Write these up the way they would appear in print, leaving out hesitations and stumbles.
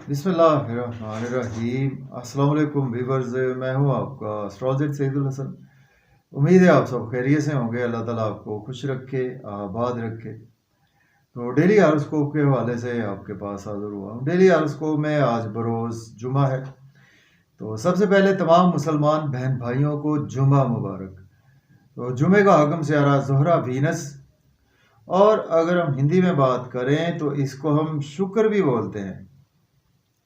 बिस्मिल्लाहिर्रहमानिर्रहीम। अस्सलाम वालेकुम व्यूअर्स, मैं हूं आपका एस्ट्रोलॉजर सईदुल हसन। उम्मीद है आप सब खैरियत से होंगे। अल्लाह ताला आपको खुश रखे, आबाद रखे। तो डेली हॉरोस्कोप के हवाले से आपके पास हाजिर हुआ हूं। डेली हॉरोस्कोप में आज बरोज़ जुमा है, तो सबसे पहले तमाम मुसलमान बहन भाइयों को जुमा मुबारक। तो जुमे का हकम सियारा ज़ोहरा वीनस, और अगर हम हिंदी में बात करें तो इसको हम शुक्र भी बोलते हैं।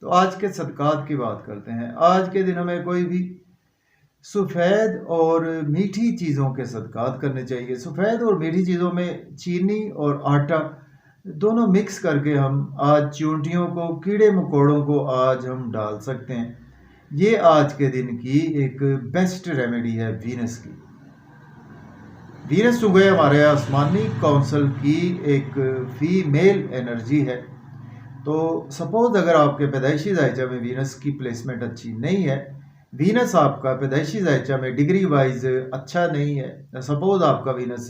तो आज के सदकात की बात करते हैं। आज के दिन हमें कोई भी सफ़ेद और मीठी चीज़ों के सदकात करने चाहिए। सफ़ेद और मीठी चीज़ों में चीनी और आटा दोनों मिक्स करके हम आज चींटियों को, कीड़े मकोड़ों को आज हम डाल सकते हैं। ये आज के दिन की एक बेस्ट रेमेडी है वीनस की। वीनस चूँकि हमारे आसमानी काउंसिल की एक फीमेल एनर्जी है, तो सपोज अगर आपके पैदाइशी जायचा में वीनस की प्लेसमेंट अच्छी नहीं है, वीनस आपका पैदाइशी जायचा में डिग्री वाइज अच्छा नहीं है, सपोज आपका वीनस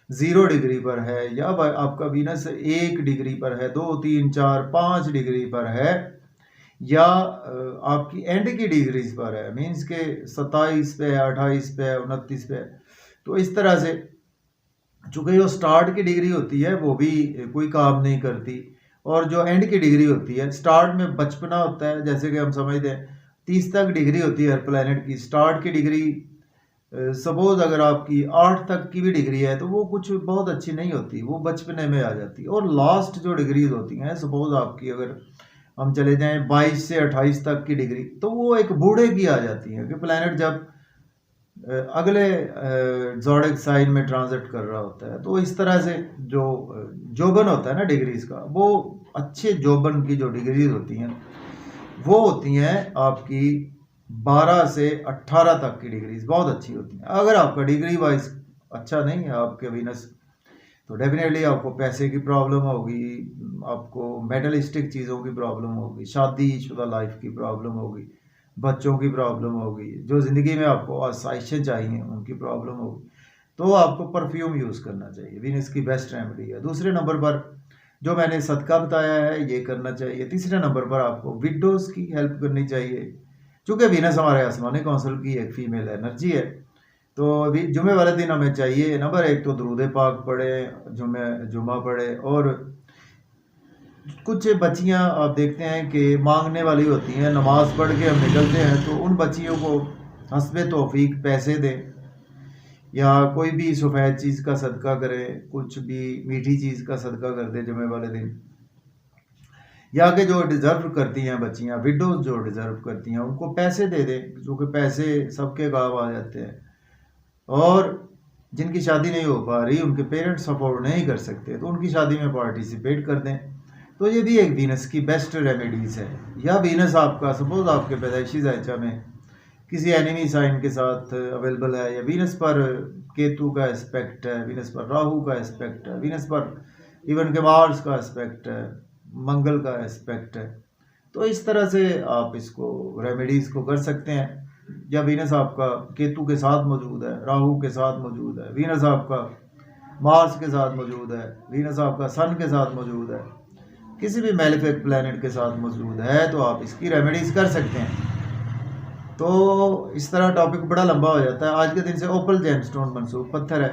0 डिग्री पर है, या आपका वीनस 1 डिग्री पर है, 2, 3, 4, 5 डिग्री पर है, या आपकी एंड की डिग्रीज पर है, मीन्स के 27 पे, 28 पे, 29 पे, तो इस तरह से चूँकि जो स्टार्ट की डिग्री होती है वो भी कोई काम नहीं करती, और जो एंड की डिग्री होती है, स्टार्ट में बचपना होता है, जैसे कि हम समझते हैं 30 तक डिग्री होती है हर प्लैनेट की। स्टार्ट की डिग्री सपोज अगर आपकी 8 तक की भी डिग्री है तो वो कुछ बहुत अच्छी नहीं होती, वो बचपने में आ जाती है। और लास्ट जो डिग्रीज होती हैं, सपोज आपकी अगर हम चले जाएं 22 से 28 तक की डिग्री, तो वो एक बूढ़े की आ जाती है कि प्लैनेट जब अगले ज़ोडिक साइन में ट्रांजिट कर रहा होता है। तो इस तरह से जो जोबन होता है ना डिग्रीज का, वो अच्छे जोबन की जो डिग्रीज होती हैं वो होती हैं आपकी 12 से 18 तक की डिग्रीज बहुत अच्छी होती हैं। अगर आपका डिग्री वाइज अच्छा नहीं है आपके वीनस, तो डेफिनेटली आपको पैसे की प्रॉब्लम होगी, आपको मेटलिस्टिक चीज़ों की प्रॉब्लम होगी, शादीशुदा लाइफ की प्रॉब्लम होगी, बच्चों की प्रॉब्लम होगी, जो ज़िंदगी में आपको आसाइशें चाहिए उनकी प्रॉब्लम होगी। तो आपको परफ्यूम यूज़ करना चाहिए, वीनस की बेस्ट रेमेडी है। दूसरे नंबर पर जो मैंने सदका बताया है ये करना चाहिए। तीसरे नंबर पर आपको विडोज़ की हेल्प करनी चाहिए, चूँकि वीनस हमारे आसमानी काउंसिल की एक फीमेल एनर्जी है। तो अभी जुमे वाले दिन हमें चाहिए नंबर 1 तो दरूद पाक पढ़े, जुमा पढ़े। और कुछ बच्चियां आप देखते हैं कि मांगने वाली होती हैं, नमाज पढ़ के हम निकलते हैं, तो उन बच्चियों को हस्बे तौफीक पैसे दें, या कोई भी सफ़ेद चीज़ का सदका करें, कुछ भी मीठी चीज़ का सदका कर दें जुमे वाले दिन। या कि जो डिज़र्व करती हैं बच्चियां, विडोज जो डिज़र्व करती हैं, उनको पैसे दे दें, क्योंकि पैसे सबके काम आ जाते हैं। और जिनकी शादी नहीं हो पा रही, उनके पेरेंट्स सपोर्ट नहीं कर सकते, तो उनकी शादी में पार्टिसिपेट कर दें। तो ये भी एक वीनस की बेस्ट रेमेडीज़ है। या वीनस आपका सपोज आपके पैदाइशी जायचा में किसी एनिमी साइन के साथ अवेलेबल है, या वीनस पर केतु का एस्पेक्ट है, वीनस पर राहु का एस्पेक्ट है, वीनस पर इवन के मार्स का एस्पेक्ट है, मंगल का एस्पेक्ट है, तो इस तरह से आप इसको रेमेडीज़ को कर सकते हैं। या वीनस आपका केतु के साथ मौजूद है, राहु के साथ मौजूद है, वीनस आपका मार्स के साथ मौजूद है, वीनस आपका सन के साथ मौजूद है, किसी भी मेलेफिक प्लैनेट के साथ मौजूद है, तो आप इसकी रेमेडीज़ कर सकते हैं। तो इस तरह टॉपिक बड़ा लंबा हो जाता है। आज के दिन से ओपल जेमस्टोन मनसूब पत्थर है,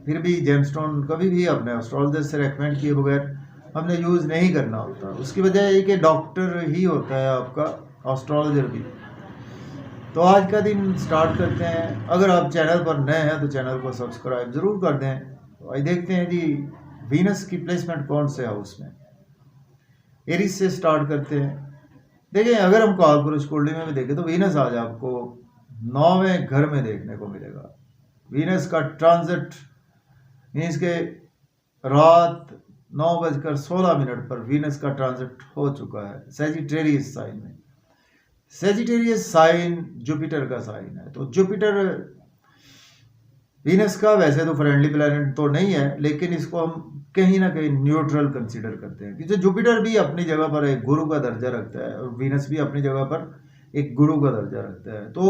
फिर भी जेमस्टोन कभी भी अपने एस्ट्रोलॉजर से रेकमेंड किए बगैर हमने यूज़ नहीं करना होता। उसकी वजह यही कि डॉक्टर ही होता है आपका एस्ट्रोलॉजर भी। तो आज का दिन स्टार्ट करते हैं। अगर आप चैनल पर नए हैं तो चैनल को सब्सक्राइब ज़रूर कर दें। तो आज देखते हैं जी वीनस की प्लेसमेंट कौन से हाउस में। एरीज से स्टार्ट करते हैं। देखिए, अगर हम कालपुरुष कुंडली में भी देखें तो वीनस आज आपको 9वें घर में देखने को मिलेगा। वीनस का ट्रांजिट मीन्स के रात 9:16 पर वीनस का ट्रांजिट हो चुका है सैजिटेरियस साइन में। सैजिटेरियस साइन जुपिटर का साइन है, तो जुपिटर वीनस का वैसे तो फ्रेंडली प्लैनेट तो नहीं है, लेकिन इसको हम कहीं ना कहीं न्यूट्रल कंसीडर करते हैं, क्योंकि जुपिटर भी अपनी जगह पर एक गुरु का दर्जा रखता है और वीनस भी अपनी जगह पर एक गुरु का दर्जा रखता है। तो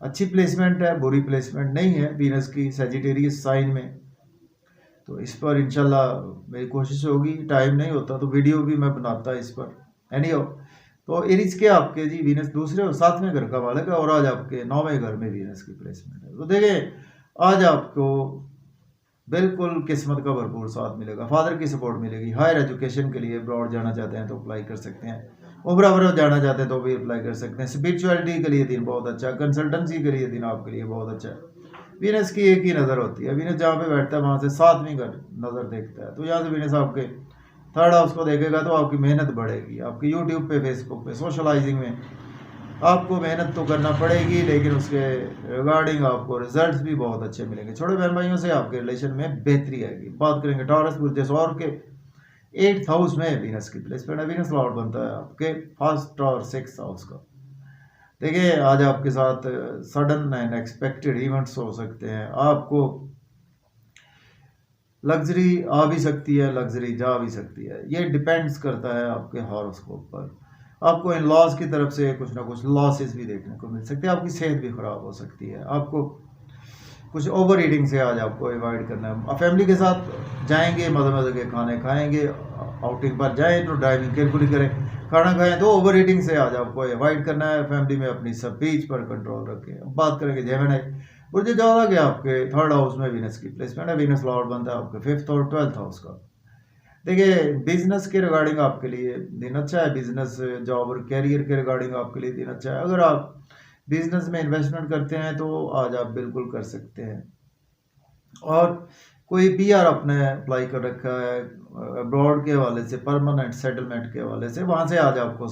अच्छी प्लेसमेंट है, बुरी प्लेसमेंट नहीं है वीनस की सैजिटेरियस साइन में। तो इस पर इंशाल्लाह मेरी कोशिश होगी, टाइम नहीं होता तो वीडियो भी मैं बनाता इस पर, एनी हो। तो एरीज के आपके जी वीनस दूसरे और 7वें घर का मालिक है और आज आपके 9वें घर में वीनस की प्लेसमेंट है। तो देखें आज आपको बिल्कुल किस्मत का भरपूर साथ मिलेगा, फादर की सपोर्ट मिलेगी। हायर एजुकेशन के लिए अब्रॉड जाना चाहते हैं तो अप्लाई कर सकते हैं, ओबरा जाना चाहते हैं तो भी अप्लाई कर सकते हैं। स्पिरिचुअलिटी के लिए दिन बहुत अच्छा है, कंसल्टेंसी के लिए दिन आपके लिए बहुत अच्छा है। वीनस की एक ही नज़र होती है, वीनस जहाँ पे बैठता है वहाँ से 7वीं घर नज़र देखता है। तो यहाँ से वीनस आपके 3rd हाउस को देखेगा तो आपकी मेहनत बढ़ेगी। आपकी यूट्यूब पे, फेसबुक पे, सोशलाइजिंग में आपको मेहनत तो करना पड़ेगी, लेकिन उसके रिगार्डिंग आपको रिजल्ट्स भी बहुत अच्छे मिलेंगे। छोटे बहन भाइयों से आपके रिलेशन में बेहतरी आएगी। बात करेंगे टॉरस बुर्ज और के 8th हाउस में वीनस की प्लेसमेंट है। वीनस लॉर्ड बनता है आपके 1st और 6th हाउस का। देखिए आज आपके साथ सडन एंड एक्सपेक्टेड इवेंट्स हो सकते हैं। आपको लग्जरी आ भी सकती है, लग्जरी जा भी सकती है, ये डिपेंड्स करता है आपके हॉरोस्कोप पर। आपको इन लॉज की तरफ से कुछ ना कुछ लॉसेस भी देखने को मिल सकते हैं, आपकी सेहत भी ख़राब हो सकती है। आपको कुछ ओवर ईटिंग से आज आपको अवॉइड करना है। आप फैमिली के साथ जाएंगे, मज़े के खाने खाएंगे, आउटिंग पर जाएं तो ड्राइविंग केयरफुली करें, खाना खाएं तो ओवर ईटिंग से आज आपको अवॉइड करना है। फैमिली में अपनी स्पीच पर कंट्रोल रखें। अब बात करेंगे जेमिनी बुर्ज ज़्यादा कि आपके 3rd हाउस में वीनस की प्लेसमेंट है। वीनस लॉर्ड बनता है आपके 5th और 12th हाउस का। देखिए बिजनेस के रिगार्डिंग आपके लिए दिन अच्छा है, बिजनेस जॉब और कैरियर के रिगार्डिंग आपके लिए दिन अच्छा है। अगर आप बिजनेस में इन्वेस्टमेंट करते हैं तो आज आप बिल्कुल कर सकते हैं। और कोई पीआर आपने अप्लाई कर रखा है अब्रॉड के हवाले से, परमानेंट सेटलमेंट के हवाले से, वहाँ से आज आपको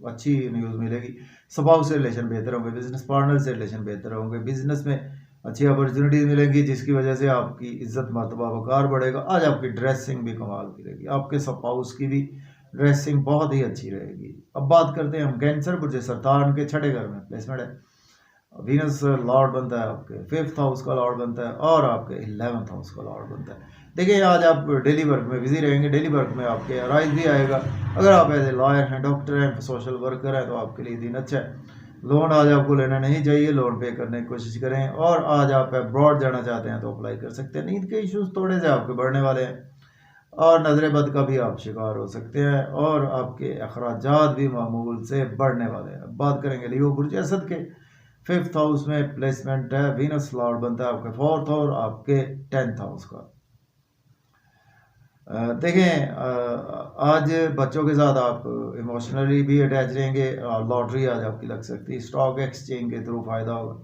अच्छी न्यूज़ मिलेगी। स्पाउस से रिलेशन बेहतर होंगे, बिजनेस पार्टनर से रिलेशन बेहतर होंगे, बिजनेस में अच्छी अपॉर्चुनिटीज मिलेंगी जिसकी वजह से आपकी इज्जत मर्तबा वकार बढ़ेगा। आज आपकी ड्रेसिंग भी कमाल की रहेगी, आपके स्पाउस की भी ड्रेसिंग बहुत ही अच्छी रहेगी। अब बात करते हैं हम कैंसर बुर्ज सरतान के 6ठे घर में प्लेसमेंट है। वीनस लॉर्ड बनता है आपके 5th हाउस का लॉर्ड बनता है और आपके 11th हाउस का लॉर्ड बनता है। देखिए आज आप डेली वर्क में बिजी रहेंगे, डेली वर्क में आपके राइज भी आएगा। अगर आप एज ए लॉयर हैं, डॉक्टर हैं, सोशल वर्कर हैं तो आपके लिए दिन अच्छा है। लोन आज आपको लेना नहीं चाहिए, लोन पे करने की कोशिश करें। और आज आप अब्रॉड जाना चाहते हैं तो अप्लाई कर सकते हैं। नींद के इश्यूज थोड़े से आपके बढ़ने वाले हैं और नजर बद का भी आप शिकार हो सकते हैं और आपके अखराजात भी मामूल से बढ़ने वाले हैं। बात करेंगे लियो बुर्ज असद के 5th हाउस में प्लेसमेंट है। वीनस लॉर्ड बनता है आपके 4th और आपके 10th हाउस का। देखें आज बच्चों के साथ आप इमोशनली भी अटैच रहेंगे और लॉटरी आज आपकी लग सकती है। स्टॉक एक्सचेंज के थ्रू फ़ायदा होगा,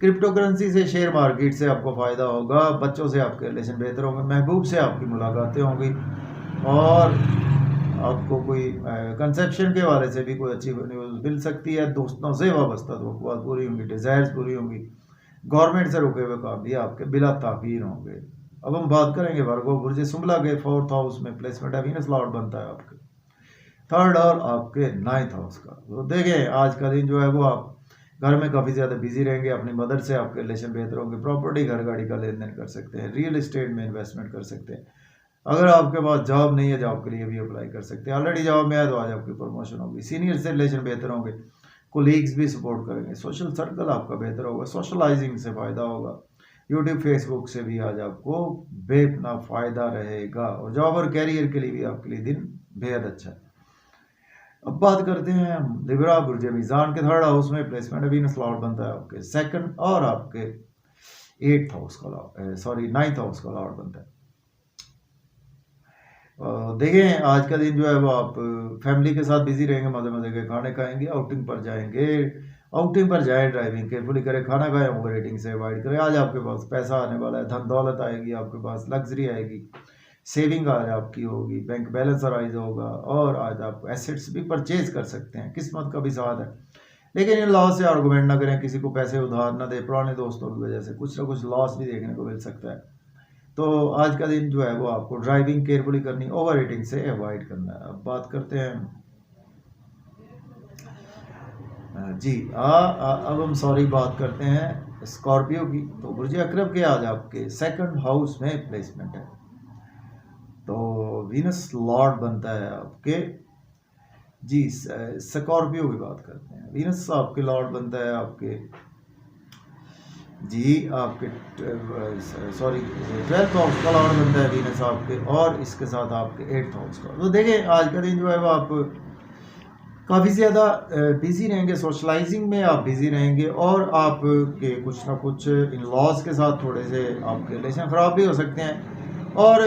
क्रिप्टो करेंसी से, शेयर मार्केट से आपको फ़ायदा होगा। बच्चों से आपके रिलेशन बेहतर होंगे, महबूब से आपकी मुलाकातें होंगी और आपको कोई कंसेप्शन के हवाले से भी कोई अच्छी न्यूज़ मिल सकती है। दोस्तों से वाबस्ता तो पूरी होंगी, डिज़ायर्स पूरी होंगी, गवर्नमेंट से रुके हुए काम भी आपके बिला ताख़ीर होंगे। अब हम बात करेंगे वर्गो बुर्ज सुंबला के 4th हाउस में प्लेसमेंट है। वीनस लॉर्ड बनता है आपके 3rd और आपके 9th हाउस का। तो देखें आज का दिन जो है वो आप घर में काफ़ी ज़्यादा बिजी रहेंगे, अपनी मदर से आपके रिलेशन बेहतर होंगे, प्रॉपर्टी घर गाड़ी का लेन देन कर सकते हैं, रियल एस्टेट में इन्वेस्टमेंट कर सकते हैं। अगर आपके पास जॉब नहीं है, जॉब के लिए भी अप्लाई कर सकते हैं। ऑलरेडी जॉब में है तो आज आपकी प्रमोशन होगी, सीनियर से रिलेशन बेहतर होंगे, कोलीग्स भी सपोर्ट करेंगे, सोशल सर्कल आपका बेहतर होगा, सोशलाइजिंग से फ़ायदा होगा। यूट्यूब फेसबुक से भी आज आपको बेपना फ़ायदा रहेगा और जॉब और कैरियर के लिए भी आपके लिए दिन बेहद अच्छा है। अब बात करते हैं लिब्रा बुर्ज मीज़ान के 3rd हाउस में प्लेसमेंट है। वीनस लॉर्ड बनता है आपके 2nd और आपके 8th हाउस का लॉर्ड 9th हाउस का लॉर्ड बनता है। देखें आज का दिन जो है वो आप फैमिली के साथ बिजी रहेंगे, मज़े के खाने खाएंगे, आउटिंग पर जाएं, ड्राइविंग केयरफुली करें, खाना खाएं, ओवर ईटिंग से अवॉइड करें। आज आपके पास पैसा आने वाला है, धन दौलत आएगी, आपके पास लग्जरी आएगी, सेविंग आज आपकी होगी, बैंक बैलेंस राइज होगा और आज आप एसेट्स भी परचेज कर सकते हैं। किस्मत का भी साथ है, लेकिन इन लॉस से आर्गूमेंट ना करें, किसी को पैसे उधार ना दें, पुराने दोस्तों की वजह से कुछ ना कुछ लॉस भी देखने को मिल सकता है। तो आज का दिन जो है वो आपको ड्राइविंग केयरफुली करनी, ओवर ईटिंग से अवॉइड करना है। अब बात करते हैं जी अब हम बात करते हैं स्कॉर्पियो की। तो बुर्ज अकरब के आज आपके 2nd हाउस में प्लेसमेंट है। तो वीनस लॉर्ड बनता है आपके जी स्कॉर्पियो की बात करते हैं। वीनस आपके लॉर्ड बनता है आपके जी आपके 12th हाउस का लॉर्ड बनता है वीनस आपके और इसके साथ आपके 8th हाउस का। तो देखें आज का दिन जो है वो आप काफ़ी ज़्यादा बिज़ी रहेंगे, सोशलाइजिंग में आप बिज़ी रहेंगे और आपके कुछ ना कुछ इन लॉज के साथ थोड़े से आपके रिलेशन ख़राब भी हो सकते हैं और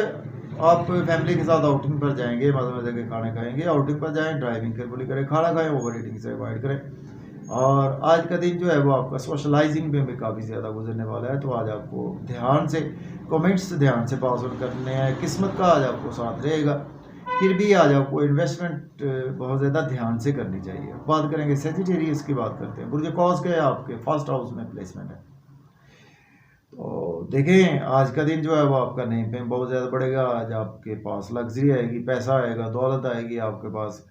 आप फैमिली के साथ आउटिंग पर जाएंगे, मज़े मज़े के खाने खाएंगे, आउटिंग पर जाएं, ड्राइविंग केयरफुली करें, खाना खाएं, ओवर ईटिंग से अवॉइड करें। और आज का दिन जो है वो आपका सोशलाइजिंग में भी काफ़ी ज़्यादा गुजरने वाला है, तो आज आपको ध्यान से कमेंट्स ध्यान से पास ऑन करने हैं, किस्मत का आज आपको साथ रहेगा। फिर भी आज आपको इन्वेस्टमेंट बहुत ज़्यादा ध्यान से करनी चाहिए। बात करेंगे सेजिटेरियस की, बात करते हैं। बुर्ज कौस के आपके फर्स्ट हाउस में प्लेसमेंट है, तो देखें आज का दिन जो है वो आपका नेम पे बहुत ज़्यादा बढ़ेगा। आज आपके पास लग्जरी आएगी, पैसा आएगा, दौलत आएगी आपके पास,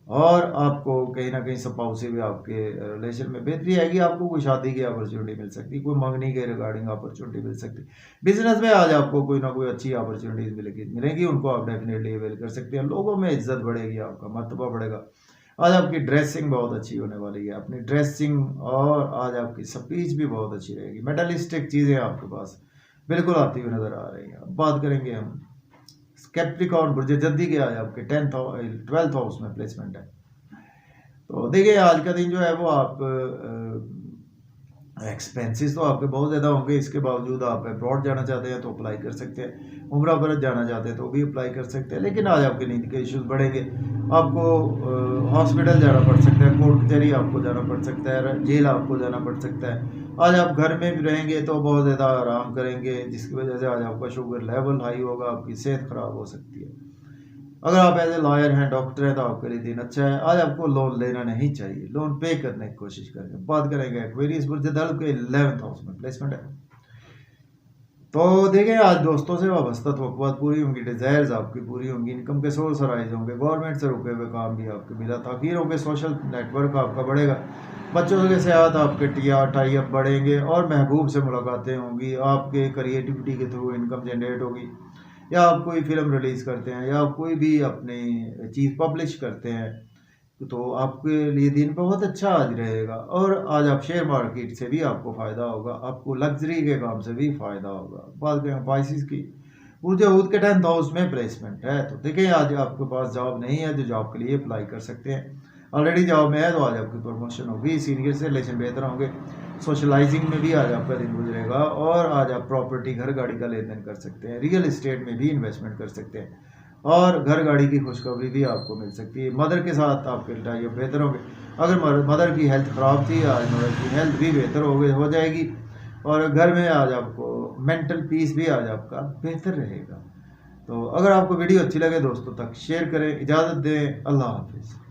और आपको कहीं ना कहीं स्पाउस से भी आपके रिलेशन में बेहतरी आएगी। आपको कोई शादी की अपॉर्चुनिटी मिल सकती है, कोई मंगनी के रिगार्डिंग अपॉर्चुनिटी मिल सकती है। बिजनेस में आज आपको कोई ना कोई अच्छी अपॉर्चुनिटीज मिलेगी, उनको आप डेफिनेटली अवेल कर सकते हैं। लोगों में इज्जत बढ़ेगी, आपका मर्तबा बढ़ेगा। आज आपकी ड्रेसिंग बहुत अच्छी होने वाली है, अपनी ड्रेसिंग और आज आपकी स्पीच भी बहुत अच्छी रहेगी। मेटलिस्टिक चीज़ें आपके पास बिल्कुल आती हुई नज़र आ रही हैं। अब बात करेंगे हम कैप्रिकॉर्न, बुर्ज जद्दी के आज आपके 12th हाउस में प्लेसमेंट है। तो देखिए आज का दिन जो है वो आप एक्सपेंसेस तो आपके बहुत ज़्यादा होंगे, इसके बावजूद आप अब्रॉड जाना चाहते हैं तो अप्लाई कर सकते हैं, उम्रा पर जाना चाहते हैं तो भी अप्लाई कर सकते हैं। लेकिन आज आपके नींद के इश्यूज बढ़ेंगे, आपको हॉस्पिटल जाना पड़ सकता है, कोर्ट कचहरी आपको जाना पड़ सकता है, जेल आपको जाना पड़ सकता है। आज आप घर में भी रहेंगे तो बहुत ज़्यादा आराम करेंगे, जिसकी वजह से आज आपका शुगर लेवल हाई होगा, आपकी सेहत ख़राब हो सकती है। अगर आप एज ए लॉयर हैं, डॉक्टर हैं, तो आपके लिए दिन अच्छा है। आज आपको लोन लेना नहीं चाहिए, लोन पे करने की कोशिश करेंगे। बात करेंगे एक्वेरियस, बुर्ज दल के 11th हाउस में प्लेसमेंट है। तो देखें आज दोस्तों से वाबस्ता तवक्कुआत पूरी होंगी, डिज़ायर्स आपकी पूरी होंगी, इनकम के सोर्स राइज होंगे, गवर्नमेंट से रुके हुए काम भी आपके बिला ताखीर होंगे, सोशल नेटवर्क आपका बढ़ेगा, बच्चों के साथ आपके टाई अप बढ़ेंगे और महबूब से मुलाकातें होंगी, आपके क्रिएटिविटी के थ्रू इनकम जनरेट होगी, या आप कोई फिल्म रिलीज़ करते हैं या आप कोई भी अपनी चीज़ पब्लिश करते हैं तो आपके लिए दिन बहुत अच्छा आज रहेगा। और आज आप शेयर मार्केट से भी आपको फ़ायदा होगा, आपको लग्जरी के काम से भी फ़ायदा होगा। बात करें पाइसिस की, ऊर्जा ऊद के 10th हाउस में प्लेसमेंट है। तो देखिए आज आपके पास जॉब नहीं है, जो जॉब के लिए अप्लाई कर सकते हैं। ऑलरेडी जॉब में है तो आज आपकी प्रमोशन होगी, सीनियर से रिलेशन बेहतर होंगे, सोशलाइजिंग में भी आज आपका दिन गुजरेगा और आज आप प्रॉपर्टी घर गाड़ी का लेन देन कर सकते हैं, रियल इस्टेट में भी इन्वेस्टमेंट कर सकते हैं और घर गाड़ी की खुशखबरी भी आपको मिल सकती है। मदर के साथ आपके टाइप बेहतर होंगे। अगर मदर की हेल्थ ख़राब थी, आज मदर की हेल्थ भी बेहतर हो जाएगी और घर में आज आपको मेंटल पीस भी आज आपका बेहतर रहेगा। तो अगर आपको वीडियो अच्छी लगे दोस्तों तक शेयर करें, इजाज़त दें, अल्लाह हाफिज़।